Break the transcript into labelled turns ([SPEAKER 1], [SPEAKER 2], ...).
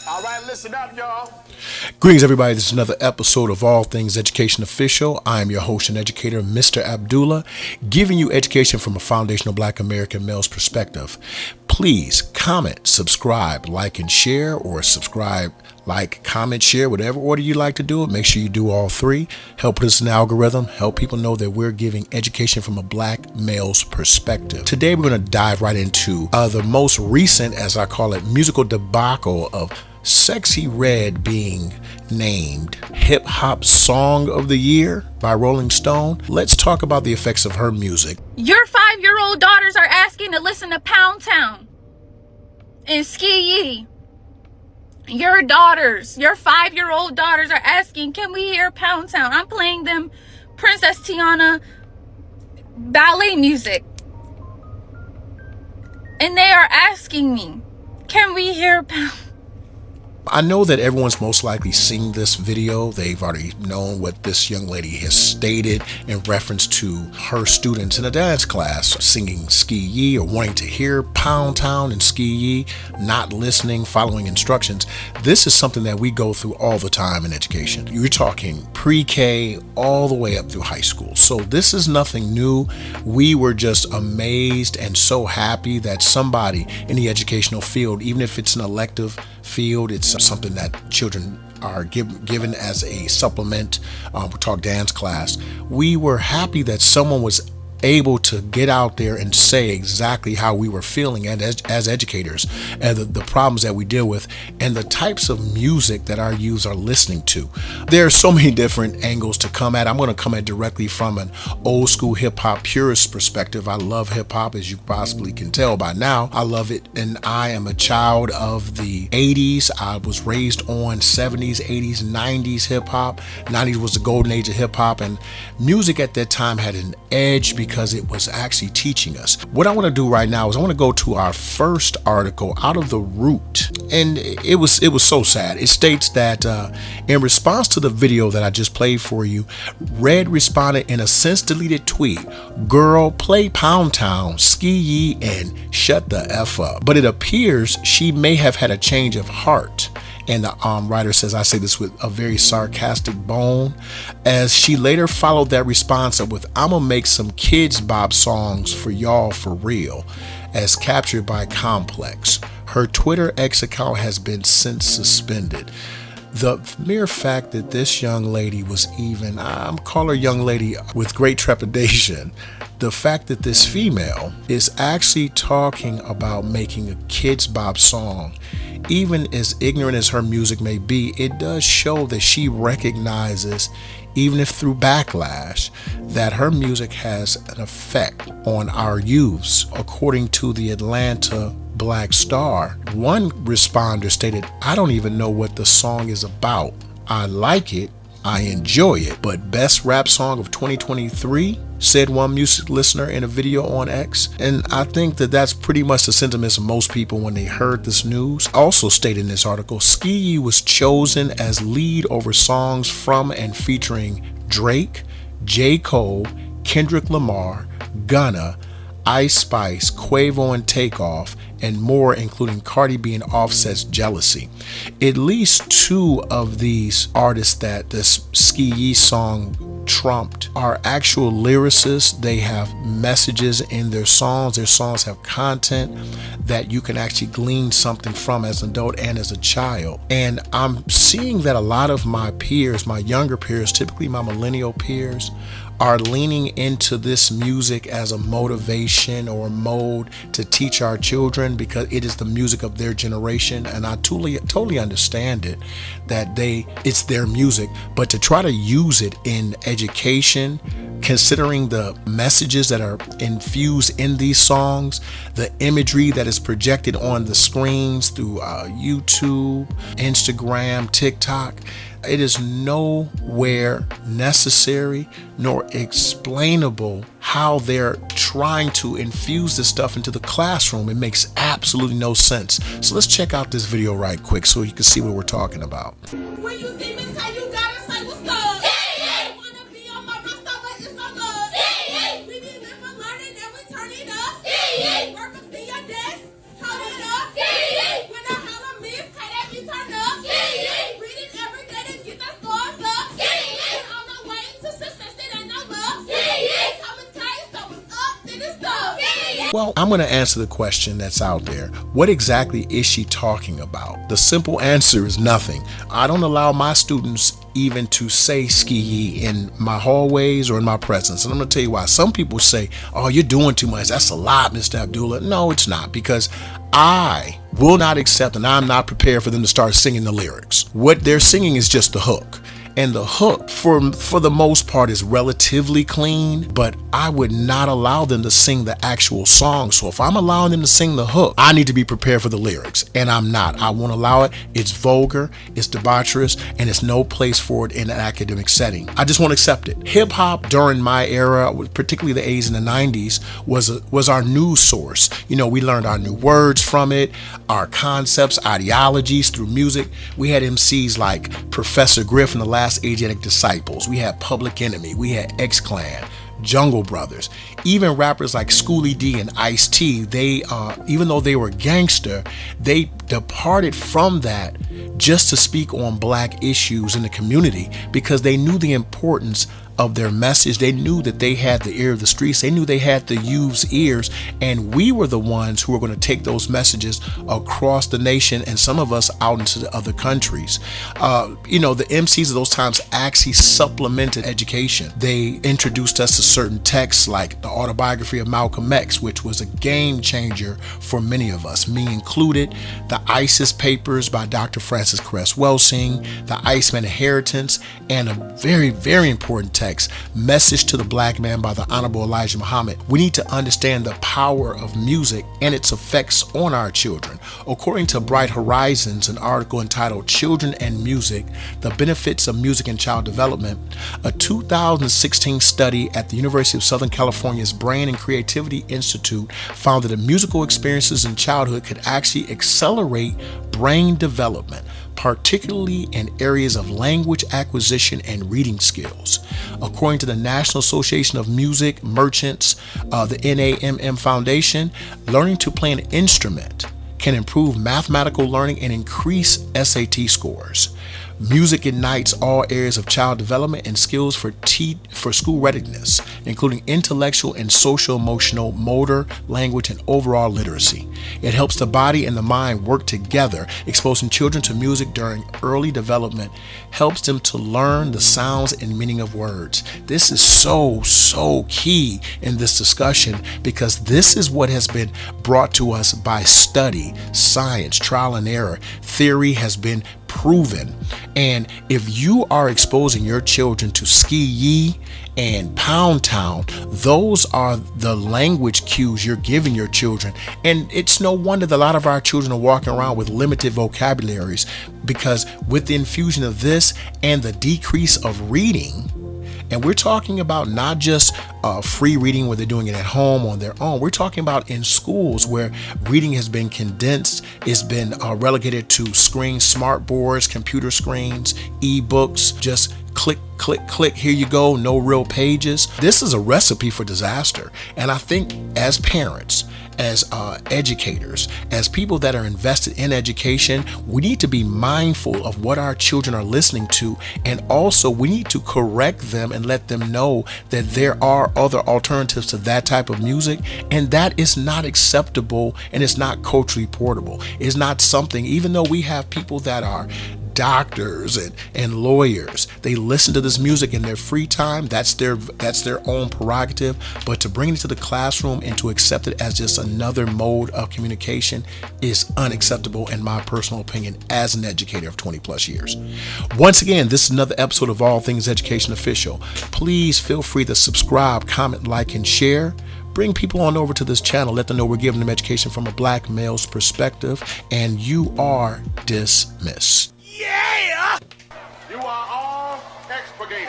[SPEAKER 1] All right, listen up, y'all.
[SPEAKER 2] Greetings, everybody. This is another episode of All Things Education Official. I am your host and educator, Mr. Abdullah, giving you education from a foundational Black American male's perspective. Please comment, subscribe, like, and share, or subscribe, like, comment, share, whatever order you like to do it. Make sure you do all three. Help us in the algorithm. Help people know that we're giving education from a Black male's perspective. Today, we're going to dive right into the most recent, as I call it, musical debacle of Sexxy Red being named Hip Hop Song of the Year by Rolling Stone. Let's talk about the effects of her music.
[SPEAKER 3] Your 5-year-old daughters are asking to listen to Pound Town and Ski Yee. Your 5-year-old daughters are asking, can we hear Pound Town? I'm playing them Princess Tiana ballet music. And they are asking me, can we hear Pound?
[SPEAKER 2] I know that everyone's most likely seen this video. They've already known what this young lady has stated in reference to her students in a dance class singing Ski Yee or wanting to hear Pound Town and Ski Yee, not listening, following instructions. This is something that we go through all the time in education. You're talking pre-K all the way up through high school. So this is nothing new. We were just amazed and so happy that somebody in the educational field, even if it's an elective field, it's something that children are given as a supplement. We talk dance class. We were happy that someone was able to get out there and say exactly how we were feeling and as educators and the problems that we deal with and the types of music that our youths are listening to. There are so many different angles to come at. I'm going to come at directly from an old school hip hop purist perspective. I love hip hop, as you possibly can tell by now. I love it, and I am a child of the 80s. I was raised on 70s, 80s, 90s hip hop. 90s was the golden age of hip hop, and music at that time had an edge because it was actually teaching us. What I want to do right now is I want to go to our first article, Out of the Root, and it was so sad. It states that in response to the video that I just played for you, Red responded in a since deleted tweet, "Girl, play Pound Town, Ski Yee, and shut the F up." But it appears she may have had a change of heart. And the writer says, I say this with a very sarcastic bone, as she later followed that response up with, "I'ma make some kids bop songs for y'all for real," as captured by Complex. Her Twitter X account has been since suspended. The mere fact that this young lady was even, I'm calling her young lady with great trepidation, the fact that this female is actually talking about making a kids bop song, even as ignorant as her music may be, it does show that she recognizes, even if through backlash, that her music has an effect on our youths. According to the Atlanta Black Star, one responder stated, "I don't even know what the song is about. I like it, I enjoy it, but best rap song of 2023, said one music listener in a video on X." And I think that that's pretty much the sentiments of most people when they heard this news. Also stated in this article, Ski Yee was chosen as lead over songs from and featuring Drake, J. Cole, Kendrick Lamar, Gunna, Ice Spice, Quavo and Takeoff, and more, including Cardi B and Offset's Jealousy. At least two of these artists that this Ski Yee song trumped are actual lyricists. They have messages in their songs. Their songs have content that you can actually glean something from as an adult and as a child. And I'm seeing that a lot of my peers, my younger peers, typically my millennial peers, are leaning into this music as a motivation or a mode to teach our children because it is the music of their generation. And I totally understand it, that it's their music, but to try to use it in education, considering the messages that are infused in these songs, the imagery that is projected on the screens through YouTube, Instagram, TikTok, it is nowhere necessary nor explainable how they're trying to infuse this stuff into the classroom. It makes absolutely no sense. So let's check out this video right quick so you can see what we're talking about.
[SPEAKER 4] When you see me, say you gotta say what's up. I wanna be on my roster, but it's so good. We be living, learning, and we turn it up. Work up to your desk, hold it up. When I holler miss, hey, that be turned up.
[SPEAKER 2] Well, I'm going to answer the question that's out there. What exactly is she talking about? The simple answer is nothing. I don't allow my students even to say ski yee in my hallways or in my presence. And I'm going to tell you why. Some people say, oh, you're doing too much. That's a lot, Mr. Abdullah. No, it's not, because I will not accept and I'm not prepared for them to start singing the lyrics. What they're singing is just the hook. And the hook, for the most part, is relatively clean, but I would not allow them to sing the actual song. So if I'm allowing them to sing the hook, I need to be prepared for the lyrics, and I'm not. I won't allow it. It's vulgar, it's debaucherous, and it's no place for it in an academic setting. I just won't accept it. Hip hop during my era, particularly the 80s and the 90s, was our news source. You know, we learned our new words from it, our concepts, ideologies through music. We had MCs like Professor Griff and the Last Asiatic Disciples. We had Public Enemy. We had X-Clan, Jungle Brothers, even rappers like Schoolie D and Ice-T. They, even though they were gangster, they departed from that just to speak on black issues in the community because they knew the importance of their message. They knew that they had the ear of the streets. They knew they had the youth's ears, and we were the ones who were going to take those messages across the nation and some of us out into the other countries. You know, the MCs of those times actually supplemented education. They introduced us to certain texts like the autobiography of Malcolm X, which was a game changer for many of us, me included. The ISIS Papers by Dr. Francis Cress Welsing, the Iceman Inheritance, and a very, very important text, Message to the Black Man by the Honorable Elijah Muhammad. We need to understand the power of music and its effects on our children. According to Bright Horizons, an article entitled Children and Music, the Benefits of Music in Child Development, a 2016 study at the University of Southern California's Brain and Creativity Institute found that the musical experiences in childhood could actually accelerate brain development, particularly in areas of language acquisition and reading skills. According to the National Association of Music Merchants, the NAMM Foundation, learning to play an instrument can improve mathematical learning and increase SAT scores. Music ignites all areas of child development and skills for school readiness, including intellectual and social emotional, motor, language, and overall literacy. It helps the body and the mind work together. Exposing children to music during early development helps them to learn the sounds and meaning of words. This is so key in this discussion because this is what has been brought to us by study, science, trial and error. Theory has been proven. And if you are exposing your children to ski yee and pound town, those are the language cues you're giving your children. And it's no wonder that a lot of our children are walking around with limited vocabularies, because with the infusion of this and the decrease of reading, and we're talking about not just free reading where they're doing it at home on their own. We're talking about in schools where reading has been condensed. It's been relegated to screens, smart boards, computer screens, e-books, just click, click, click, here you go, no real pages. This is a recipe for disaster. And I think as parents, as educators, as people that are invested in education, we need to be mindful of what our children are listening to, and also we need to correct them and let them know that there are other alternatives to that type of music, and that is not acceptable and it's not culturally portable. It's not something, even though we have people that are doctors and lawyers, they listen to this music in their free time. That's their own prerogative. But to bring it to the classroom and to accept it as just another mode of communication is unacceptable in my personal opinion as an educator of 20 plus years. Once again, this is another episode of All Things Education Official. Please feel free to subscribe, comment, like, and share. Bring people on over to this channel. Let them know we're giving them education from a black male's perspective, and you are dismissed.
[SPEAKER 1] Yeah! You are all expurgated.